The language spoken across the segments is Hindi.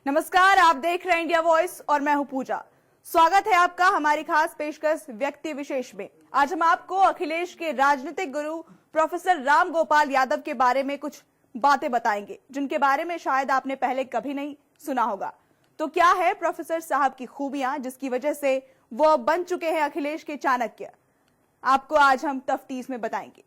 नमस्कार, आप देख रहे हैं इंडिया वॉइस और मैं हूं पूजा। स्वागत है आपका हमारी खास पेशकश व्यक्ति विशेष में। आज हम आपको अखिलेश के राजनीतिक गुरु प्रोफेसर राम गोपाल यादव के बारे में कुछ बातें बताएंगे, जिनके बारे में शायद आपने पहले कभी नहीं सुना होगा। तो क्या है प्रोफेसर साहब की खूबियां जिसकी वजह से वो बन चुके हैं अखिलेश के चाणक्य, आपको आज हम तफ्तीश में बताएंगे।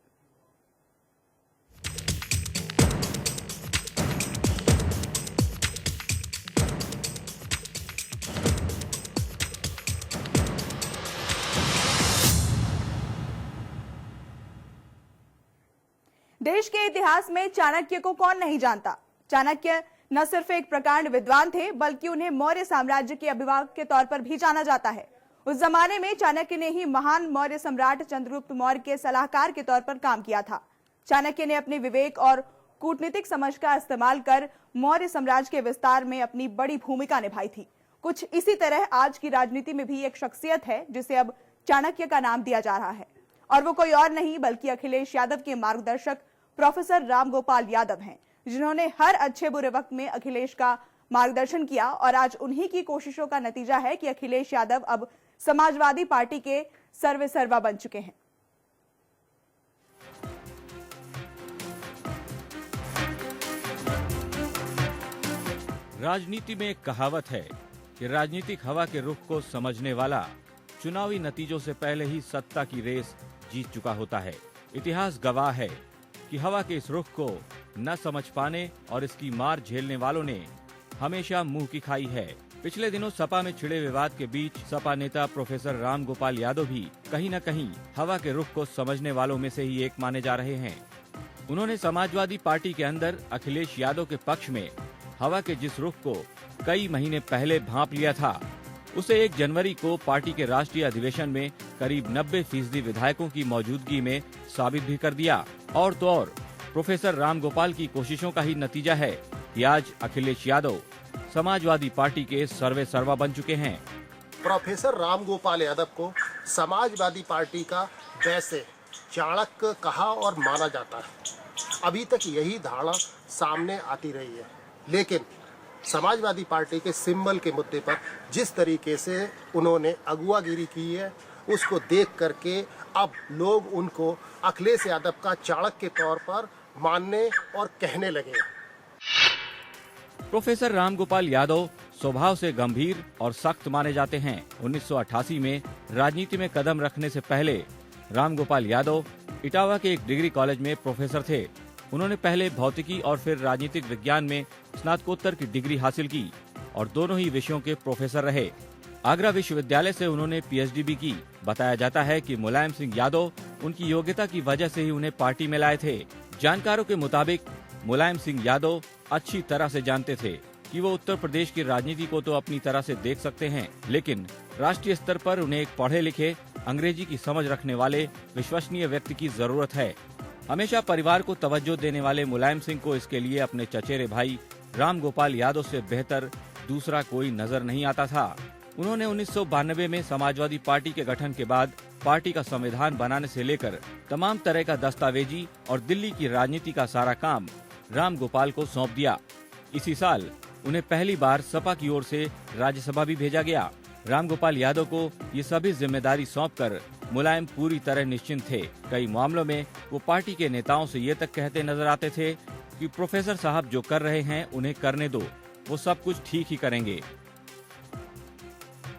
देश के इतिहास में चाणक्य को कौन नहीं जानता। चाणक्य न सिर्फ एक प्रकांड विद्वान थे, बल्कि उन्हें मौर्य साम्राज्य के अभिभावक के तौर पर भी जाना जाता है। उस जमाने में चाणक्य ने ही महान मौर्य सम्राट चंद्रगुप्त मौर्य के सलाहकार के तौर पर काम किया था। चाणक्य ने अपने विवेक और कूटनीतिक समझ का इस्तेमाल कर मौर्य साम्राज्य के विस्तार में अपनी बड़ी भूमिका निभाई थी। कुछ इसी तरह आज की राजनीति में भी एक शख्सियत है जिसे अब चाणक्य का नाम दिया जा रहा है, और वो कोई और नहीं बल्कि अखिलेश यादव के मार्गदर्शक प्रोफेसर राम गोपाल यादव हैं, जिन्होंने हर अच्छे बुरे वक्त में अखिलेश का मार्गदर्शन किया। और आज उन्हीं की कोशिशों का नतीजा है कि अखिलेश यादव अब समाजवादी पार्टी के सर्वेसर्वा बन चुके हैं। राजनीति में एक कहावत है कि राजनीतिक हवा के रुख को समझने वाला चुनावी नतीजों से पहले ही सत्ता की रेस जीत चुका होता है। इतिहास गवाह है कि हवा के इस रुख को न समझ पाने और इसकी मार झेलने वालों ने हमेशा मुंह की खाई है। पिछले दिनों सपा में छिड़े विवाद के बीच सपा नेता प्रोफेसर राम गोपाल यादव भी कहीं न कहीं हवा के रुख को समझने वालों में से ही एक माने जा रहे हैं। उन्होंने समाजवादी पार्टी के अंदर अखिलेश यादव के पक्ष में हवा के जिस रुख को कई महीने पहले भांप लिया था, उसे 1 जनवरी को पार्टी के राष्ट्रीय अधिवेशन में करीब 90% विधायकों की मौजूदगी में साबित भी कर दिया। और तो और प्रोफेसर राम गोपाल की कोशिशों का ही नतीजा है कि आज अखिलेश यादव समाजवादी पार्टी के सर्वेसर्वा बन चुके हैं। प्रोफेसर राम गोपाल यादव को समाजवादी पार्टी का वैसे चाणक्य कहा और माना जाता है। अभी तक यही धारणा सामने आती रही है, लेकिन समाजवादी पार्टी के सिंबल के मुद्दे पर जिस तरीके से उन्होंने अगुवागिरी की है, उसको देख करके अब लोग उनको अखिलेश यादव का चाणक्य के तौर पर मानने और कहने लगे। प्रोफेसर राम गोपाल यादव स्वभाव से गंभीर और सख्त माने जाते हैं। 1988 में राजनीति में कदम रखने से पहले राम गोपाल यादव इटावा के एक डिग्री कॉलेज में प्रोफेसर थे। उन्होंने पहले भौतिकी और फिर राजनीतिक विज्ञान में स्नातकोत्तर की डिग्री हासिल की और दोनों ही विषयों के प्रोफेसर रहे। आगरा विश्वविद्यालय से उन्होंने पीएचडी भी की। बताया जाता है कि मुलायम सिंह यादव उनकी योग्यता की वजह से ही उन्हें पार्टी में लाए थे। जानकारों के मुताबिक मुलायम सिंह यादव अच्छी तरह से जानते थे कि वो उत्तर प्रदेश की राजनीति को तो अपनी तरह से देख सकते हैं, लेकिन राष्ट्रीय स्तर पर उन्हें एक पढ़े लिखे, अंग्रेजी की समझ रखने वाले विश्वसनीय व्यक्ति की जरूरत है। हमेशा परिवार को तवज्जो देने वाले मुलायम सिंह को इसके लिए अपने चचेरे भाई राम गोपाल यादव से बेहतर दूसरा कोई नजर नहीं आता था। उन्होंने 1992 में समाजवादी पार्टी के गठन के बाद पार्टी का संविधान बनाने से लेकर तमाम तरह का दस्तावेजी और दिल्ली की राजनीति का सारा काम राम गोपाल को सौंप दिया। इसी साल उन्हें पहली बार सपा की ओर से राज्यसभा भी भेजा गया। राम गोपाल यादव को ये सभी जिम्मेदारी सौंपकर मुलायम पूरी तरह निश्चिंत थे। कई मामलों में वो पार्टी के नेताओं से ये तक कहते नजर आते थे कि प्रोफेसर साहब जो कर रहे हैं उन्हें करने दो, वो सब कुछ ठीक ही करेंगे।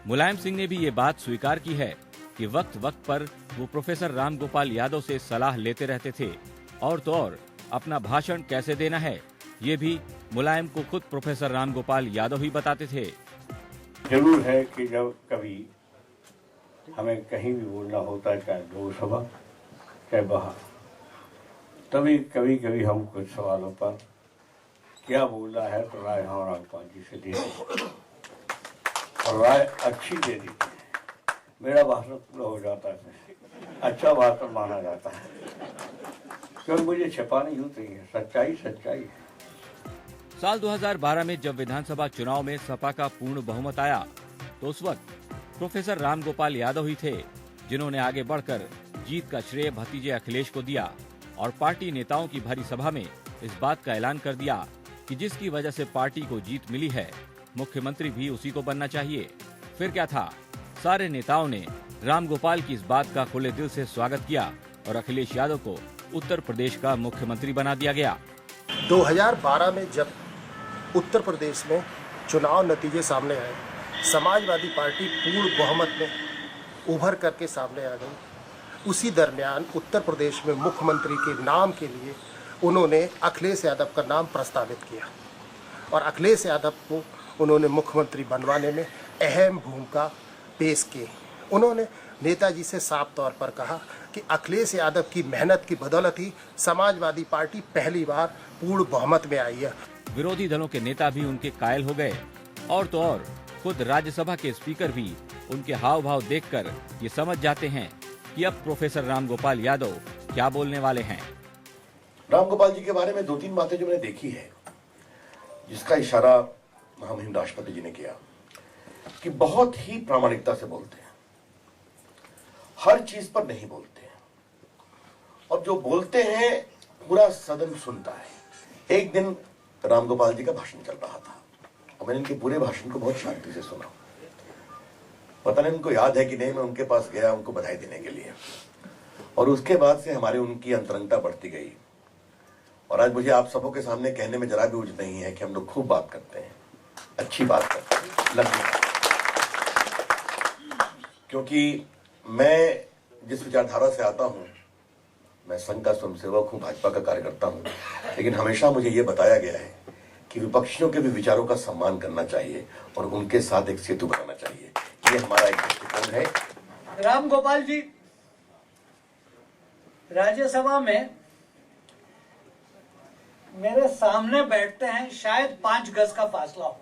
मुलायम सिंह ने भी ये बात स्वीकार की है कि वक्त वक्त पर वो प्रोफेसर राम गोपाल यादव से सलाह लेते रहते थे, और तो और अपना भाषण कैसे देना है ये भी मुलायम को खुद प्रोफेसर राम गोपाल यादव ही बताते थे। जरूर है कि जब कभी हमें कहीं भी बोलना होता है, चाहे लोकसभा चाहे बाहर, तभी कभी कभी हम कुछ सवालों पर क्या बोलना है तो राय हम राम गोपाल जी से लेते और राय अच्छी दे दी। मेरा भाषण पूरा हो जाता है, अच्छा भाषण माना जाता है, क्योंकि मुझे छिपा नहीं होती है, सच्चाई सच्चाई है। साल 2012 में जब विधानसभा चुनाव में सपा का पूर्ण बहुमत आया तो उस वक्त प्रोफेसर राम गोपाल यादव ही थे जिन्होंने आगे बढ़कर जीत का श्रेय भतीजे अखिलेश को दिया और पार्टी नेताओं की भरी सभा में इस बात का ऐलान कर दिया कि जिसकी वजह से पार्टी को जीत मिली है मुख्यमंत्री भी उसी को बनना चाहिए। फिर क्या था, सारे नेताओं ने रामगोपाल की इस बात का खुले दिल से स्वागत किया और अखिलेश यादव को उत्तर प्रदेश का मुख्यमंत्री बना दिया गया। 2012 में जब उत्तर प्रदेश में चुनाव नतीजे सामने आए, समाजवादी पार्टी पूर्ण बहुमत में उभर करके सामने आ गई। उसी दरमियान उत्तर प्रदेश में मुख्यमंत्री के नाम के लिए उन्होंने अखिलेश यादव का नाम प्रस्तावित किया और अखिलेश यादव को उन्होंने मुख्यमंत्री बनवाने में अहम भूमिका पेश की। उन्होंने नेताजी से साफ तौर पर कहा कि अखिलेश यादव की मेहनत की बदौलत ही समाजवादी पार्टी पहली बार पूर्ण बहुमत में आई है। विरोधी दलों के नेता भी उनके कायल हो गए और तो और खुद राज्यसभा के स्पीकर भी उनके हाव भाव देखकर ये समझ जाते हैं कि अब प्रोफेसर रामगोपाल यादव क्या बोलने वाले हैं। रामगोपाल जी के बारे में 2-3 बातें जो मैंने देखी है, जिसका इशारा महामहिम राष्ट्रपति जी ने किया कि बहुत ही प्रामाणिकता से बोलते हैं, हर चीज पर नहीं बोलते हैं और जो बोलते हैं पूरा सदन सुनता है। एक दिन रामगोपाल जी का भाषण चल रहा था और मैंने इनके पूरे भाषण को बहुत शांति से सुना। पता नहीं उनको याद है कि नहीं, मैं उनके पास गया उनको बधाई देने के लिए और उसके बाद से हमारी उनकी अंतरंगता बढ़ती गई और आज मुझे आप सबों के सामने कहने में जरा भी उचित नहीं है कि हम लोग खूब बात करते हैं, अच्छी बात करते हैं, लंबी बात। क्योंकि मैं जिस विचारधारा से आता हूं, मैं संघ का स्वयंसेवक हूं, भाजपा का कार्यकर्ता हूं, लेकिन हमेशा मुझे यह बताया गया है कि विपक्षियों के भी विचारों का सम्मान करना चाहिए और उनके साथ एक सेतु बनाना चाहिए। ये हमारा एक दृष्टिकोण है। रामगोपाल जी राज्यसभा में मेरे सामने बैठते हैं, शायद 5 गज का फासला हो।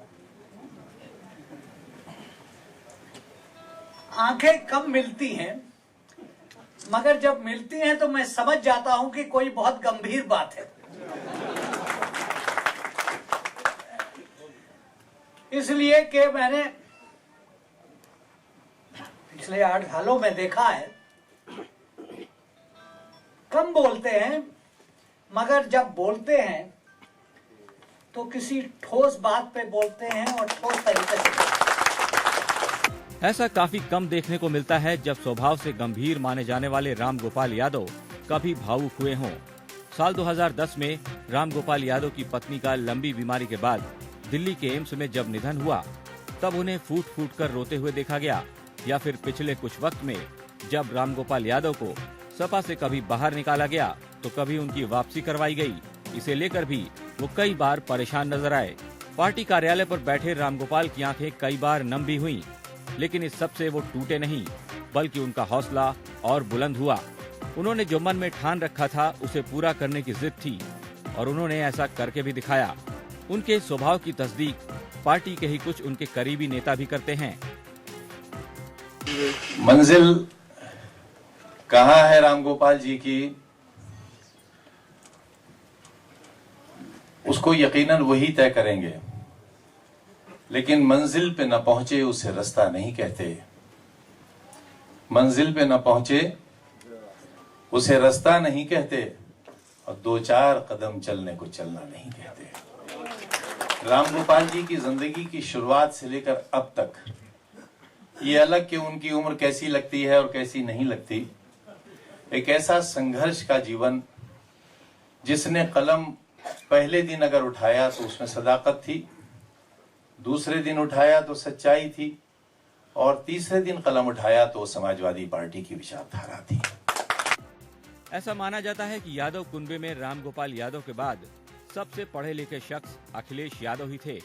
आंखें कम मिलती हैं, मगर जब मिलती हैं तो मैं समझ जाता हूं कि कोई बहुत गंभीर बात है। इसलिए कि मैंने पिछले 8 सालों में देखा है, कम बोलते हैं मगर जब बोलते हैं तो किसी ठोस बात पे बोलते हैं और ठोस तरीके से। ऐसा काफी कम देखने को मिलता है जब स्वभाव से गंभीर माने जाने वाले रामगोपाल यादव कभी भावुक हुए हों। साल 2010 में रामगोपाल यादव की पत्नी का लंबी बीमारी के बाद दिल्ली के एम्स में जब निधन हुआ, तब उन्हें फूट फूट कर रोते हुए देखा गया। या फिर पिछले कुछ वक्त में जब रामगोपाल यादव को सपा से कभी बाहर निकाला गया तो कभी उनकी वापसी करवाई गई। इसे लेकर भी वो कई बार परेशान नजर आए। पार्टी कार्यालय पर बैठे रामगोपाल की आंखें कई बार नम भी हुईं, लेकिन इस सब से वो टूटे नहीं, बल्कि उनका हौसला और बुलंद हुआ। उन्होंने जो मन में ठान रखा था उसे पूरा करने की जिद थी और उन्होंने ऐसा करके भी दिखाया। उनके स्वभाव की तस्दीक पार्टी के ही कुछ उनके करीबी नेता भी करते हैं। मंजिल कहाँ है रामगोपाल जी की, उसको यकीनन वही तय करेंगे, लेकिन मंजिल पे न पहुंचे उसे रास्ता नहीं कहते। मंजिल पे न पहुंचे उसे रास्ता नहीं कहते और 2-4 कदम चलने को चलना नहीं कहते। रामगोपाल जी की जिंदगी की शुरुआत से लेकर अब तक ये अलग कि उनकी उम्र कैसी लगती है और कैसी नहीं लगती, एक ऐसा संघर्ष का जीवन जिसने कलम पहले दिन अगर उठाया तो उसमें सदाकत थी, दूसरे दिन उठाया तो सच्चाई थी और तीसरे दिन कलम उठाया तो समाजवादी पार्टी की विचारधारा थी। ऐसा माना जाता है कि यादव कुनबे में रामगोपाल यादव के बाद सबसे पढ़े लिखे शख्स अखिलेश यादव ही थे।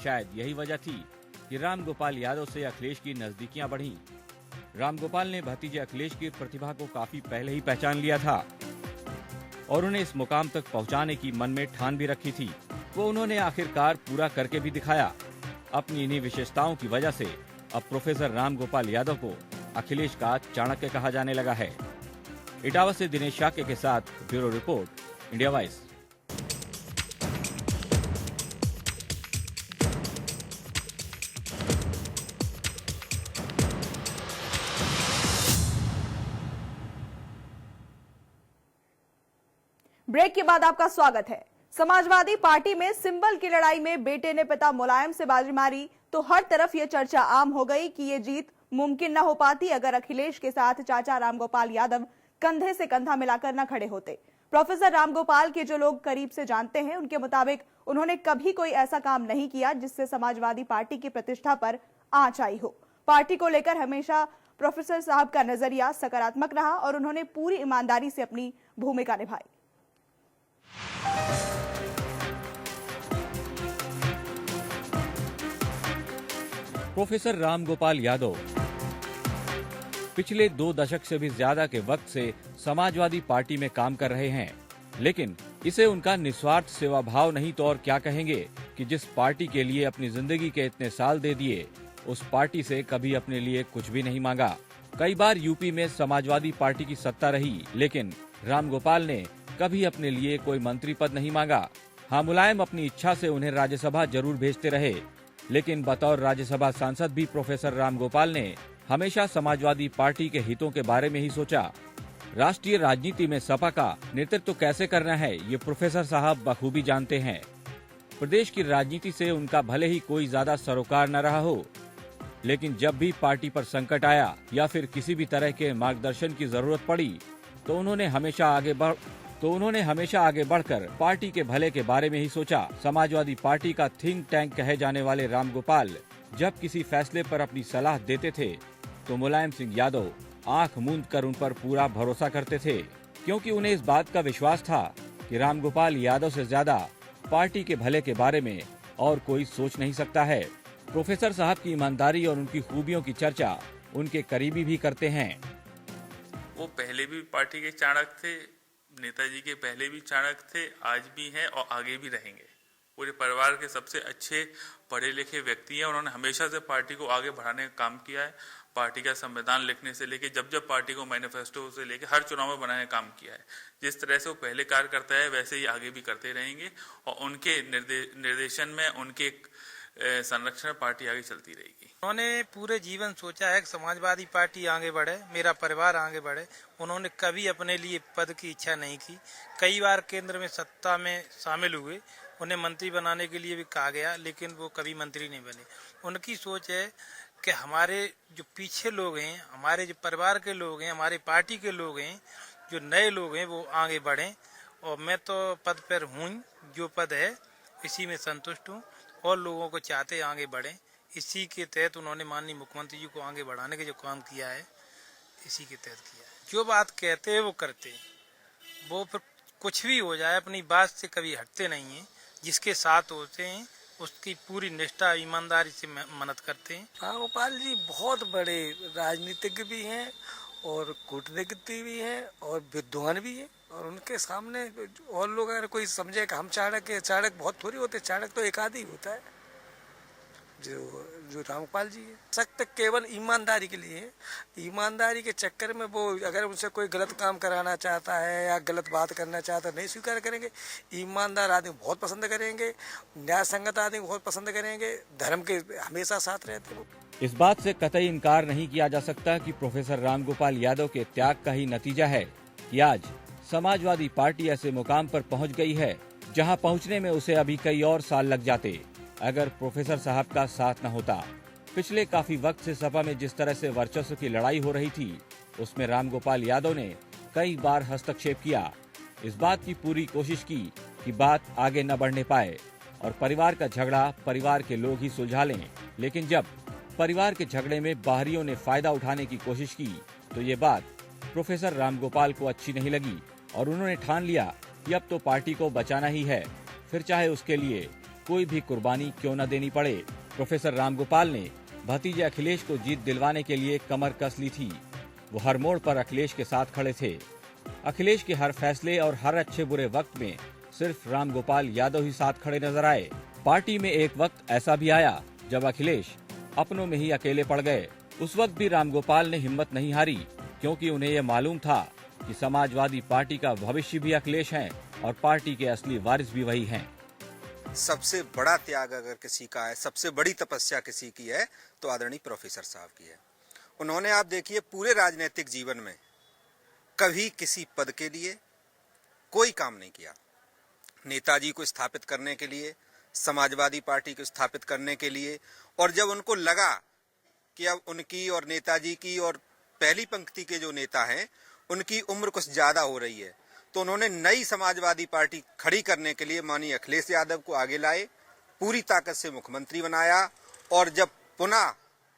शायद यही वजह थी कि रामगोपाल यादव से अखिलेश की नजदीकियां बढ़ीं। रामगोपाल ने भतीजे अखिलेश की प्रतिभा को काफी पहले ही पहचान लिया था और उन्हें इस मुकाम तक पहुंचाने की मन में ठान भी रखी थी। वो उन्होंने आखिरकार पूरा करके भी दिखाया। अपनी इन्हीं विशेषताओं की वजह से अब प्रोफेसर रामगोपाल यादव को अखिलेश का चाणक्य कहा जाने लगा है। इटावा से दिनेश शाक्य के साथ bureau report, India voice. Break के बाद आपका स्वागत है। समाजवादी पार्टी में सिंबल की लड़ाई में बेटे ने पिता मुलायम से बाजी मारी तो हर तरफ ये चर्चा आम हो गई कि ये जीत मुमकिन न हो पाती अगर अखिलेश के साथ चाचा रामगोपाल यादव कंधे से कंधा मिलाकर न खड़े होते। प्रोफेसर रामगोपाल के जो लोग करीब से जानते हैं उनके मुताबिक उन्होंने कभी कोई ऐसा काम नहीं किया जिससे समाजवादी पार्टी की प्रतिष्ठा पर आंच आई हो। पार्टी को लेकर हमेशा प्रोफेसर साहब का नजरिया सकारात्मक रहा और उन्होंने पूरी ईमानदारी से अपनी भूमिका निभाई। प्रोफेसर रामगोपाल यादव पिछले 2 दशक से भी ज्यादा के वक्त से समाजवादी पार्टी में काम कर रहे हैं, लेकिन इसे उनका निस्वार्थ सेवा भाव नहीं तो और क्या कहेंगे कि जिस पार्टी के लिए अपनी जिंदगी के इतने साल दे दिए, उस पार्टी से कभी अपने लिए कुछ भी नहीं मांगा। कई बार यूपी में समाजवादी पार्टी की सत्ता रही, लेकिन रामगोपाल ने कभी अपने लिए कोई मंत्री पद नहीं मांगा। हाँ, मुलायम अपनी इच्छा से उन्हें राज्यसभा जरूर भेजते रहे, लेकिन बतौर राज्यसभा सांसद भी प्रोफेसर रामगोपाल ने हमेशा समाजवादी पार्टी के हितों के बारे में ही सोचा। राष्ट्रीय राजनीति में सपा का नेतृत्व कैसे करना है, ये प्रोफेसर साहब बखूबी जानते हैं। प्रदेश की राजनीति से उनका भले ही कोई ज्यादा सरोकार न रहा हो, लेकिन जब भी पार्टी पर संकट आया या फिर किसी भी तरह के मार्गदर्शन की जरूरत पड़ी, तो उन्होंने हमेशा आगे बढ़कर पार्टी के भले के बारे में ही सोचा। समाजवादी पार्टी का थिंक टैंक कहे जाने वाले रामगोपाल जब किसी फैसले पर अपनी सलाह देते थे, तो मुलायम सिंह यादव आंख मूंद कर उन पर पूरा भरोसा करते थे, क्योंकि उन्हें इस बात का विश्वास था कि रामगोपाल यादव से ज्यादा पार्टी के भले के बारे में और कोई सोच नहीं सकता है। प्रोफेसर साहब की ईमानदारी और उनकी खूबियों की चर्चा उनके करीबी भी करते हैं। वो पहले भी पार्टी के चाणक्य थे, नेताजी के पहले भी चाणक्य थे, आज भी हैं और आगे भी रहेंगे। पूरे परिवार के सबसे अच्छे पढ़े लिखे व्यक्ति हैं। उन्होंने हमेशा से पार्टी को आगे बढ़ाने का काम किया है। पार्टी का संविधान लिखने से लेके जब पार्टी को मैनिफेस्टो से लेके हर चुनाव में बनाने का काम किया है। जिस तरह से वो पहले कार्य करता है वैसे ही आगे भी करते रहेंगे और उनके निर्देशन में, उनके संरक्षण में पार्टी आगे चलती रहेगी। उन्होंने पूरे जीवन सोचा है कि समाजवादी पार्टी आगे बढ़े, मेरा परिवार आगे बढ़े। उन्होंने कभी अपने लिए पद की इच्छा नहीं की। कई बार केंद्र में सत्ता में शामिल हुए, उन्हें मंत्री बनाने के लिए भी कहा गया, लेकिन वो कभी मंत्री नहीं बने। उनकी सोच है कि हमारे जो पीछे लोग हैं, हमारे जो परिवार के लोग हैं, हमारे पार्टी के लोग हैं, जो नए लोग हैं, वो आगे बढ़ें। और मैं तो पद पर हूँ, जो पद है इसी में संतुष्ट हूँ और लोगों को चाहते आगे बढ़ें। इसी के तहत उन्होंने माननीय मुख्यमंत्री जी को आगे बढ़ाने का जो काम किया है, इसी के तहत किया है। जो बात कहते हैं वो करते हैं, वो फिर कुछ भी हो जाए अपनी बात से कभी हटते नहीं हैं। जिसके साथ होते हैं उसकी पूरी निष्ठा ईमानदारी से मदद करते हैं। रामगोपाल जी बहुत बड़े राजनीतिज्ञ भी हैं और कूटनीति भी हैं और विद्वान भी हैं, और उनके सामने और लोग अगर कोई समझे कि हम चाणक्य बहुत थोड़ी होते, चाणक्य तो एक आदि होता है जो रामगोपाल जी है। सख्त केवल ईमानदारी के लिए है। ईमानदारी के चक्कर में वो अगर उनसे कोई गलत काम कराना चाहता है या गलत बात करना चाहता है, नहीं स्वीकार करेंगे। ईमानदार आदमी बहुत पसंद करेंगे, न्याय संगत आदमी बहुत पसंद करेंगे, धर्म के हमेशा साथ रहते हैं। इस बात से कतई इनकार नहीं किया जा सकता कि प्रोफेसर रामगोपाल यादव के त्याग का ही नतीजा है कि आज समाजवादी पार्टी ऐसे मुकाम पर पहुंच गई है जहां पहुंचने में उसे अभी कई और साल लग जाते अगर प्रोफेसर साहब का साथ न होता। पिछले काफी वक्त से सपा में जिस तरह से वर्चस्व की लड़ाई हो रही थी, उसमें रामगोपाल यादव ने कई बार हस्तक्षेप किया, इस बात की पूरी कोशिश की कि बात आगे न बढ़ने पाए और परिवार का झगड़ा परिवार के लोग ही सुलझा लें। लेकिन जब परिवार के झगड़े में बाहरियों ने फायदा उठाने की कोशिश की, तो ये बात प्रोफेसर रामगोपाल को अच्छी नहीं लगी और उन्होंने ठान लिया कि अब तो पार्टी को बचाना ही है, फिर चाहे उसके लिए कोई भी कुर्बानी क्यों न देनी पड़े। प्रोफेसर रामगोपाल ने भतीजे अखिलेश को जीत दिलवाने के लिए कमर कस ली थी। वो हर मोड़ पर अखिलेश के साथ खड़े थे। अखिलेश के हर फैसले और हर अच्छे बुरे वक्त में सिर्फ रामगोपाल यादव ही साथ खड़े नजर आए। पार्टी में एक वक्त ऐसा भी आया जब अखिलेश अपनों में ही अकेले पड़ गए। उस वक्त भी रामगोपाल ने हिम्मत नहीं हारी, क्योंकि उन्हें यह मालूम था कि समाजवादी पार्टी का भविष्य भी अखिलेश है और पार्टी के असली वारिस भी वही हैं। सबसे बड़ा त्याग अगर किसी का है, सबसे बड़ी तपस्या किसी की है, तो आदरणीय प्रोफेसर साहब की है। उन्होंने, आप देखिए, पूरे राजनीतिक जीवन में कभी किसी पद के लिए कोई काम नहीं किया, नेताजी को स्थापित करने के लिए, समाजवादी पार्टी को स्थापित करने के लिए। और जब उनको लगा कि अब उनकी और नेताजी की और पहली पंक्ति के जो नेता हैं उनकी उम्र कुछ ज्यादा हो रही है, तो उन्होंने नई समाजवादी पार्टी खड़ी करने के लिए माननीय अखिलेश यादव को आगे लाए, पूरी ताकत से मुख्यमंत्री बनाया। और जब पुनः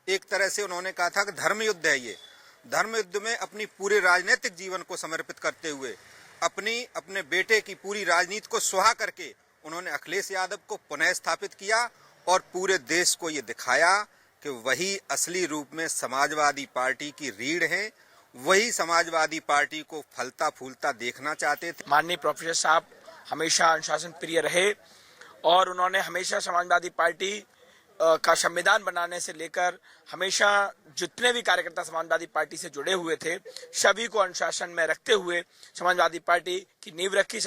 एक तरह से उन्होंने कहा था कि धर्म युद्ध है, ये धर्म युद्ध में अपनी पूरे राजनीतिक जीवन को समर्पित करते हुए अपने बेटे की पूरी राजनीति को सुहा करके उन्होंने अखिलेश यादव को पुनः स्थापित किया और पूरे देश को ये दिखाया कि वही असली रूप में समाजवादी पार्टी की रीढ़ है, वही समाजवादी पार्टी को फलता फूलता देखना चाहते थे। माननीय प्रोफेसर साहब हमेशा अनुशासन प्रिय रहे और उन्होंने हमेशा समाजवादी पार्टी का संविधान बनाने से लेकर हमेशा जितने भी कार्यकर्ता समाजवादी पार्टी से जुड़े हुए थे सभी को अनुशासन में रखते हुए समाजवादी पार्टी की नींव रखी।